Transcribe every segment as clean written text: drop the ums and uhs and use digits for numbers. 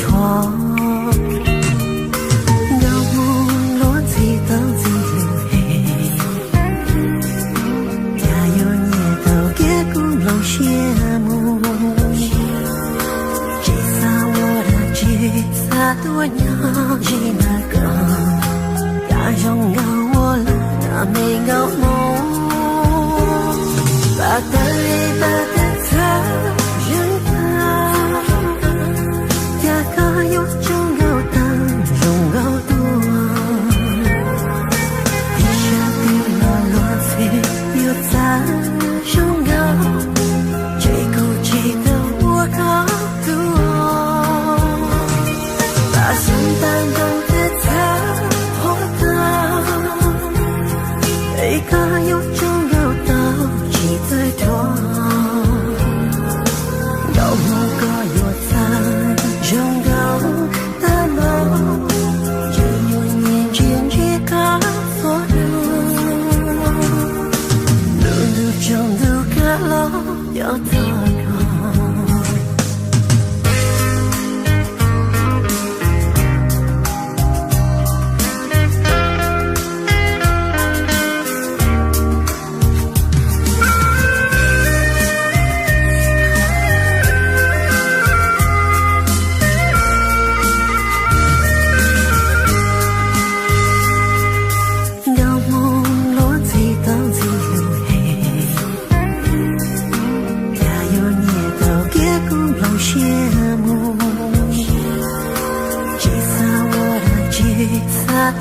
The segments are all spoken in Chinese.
托。多鸟一那个，大拥有我了，那没搞梦，把的里把的他人啊，呀个有种有当中高度，地下的那落水有在中高，最孤寂的我高度。圣诞中的他活到一个有种有道几最多，有某个有在中高的梦，只有年间几个所有，路中路个路有多高。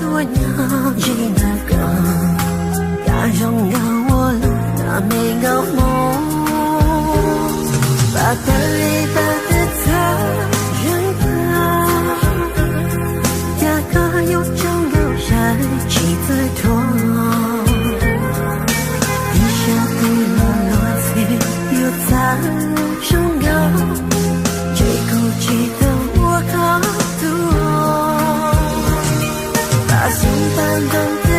多鸟一那个，大拥有我了，那没搞梦，把的里把的他人啊，呀个有种有晒几最多，地下的那落水有在中高，最孤寂的我高度。圣诞中的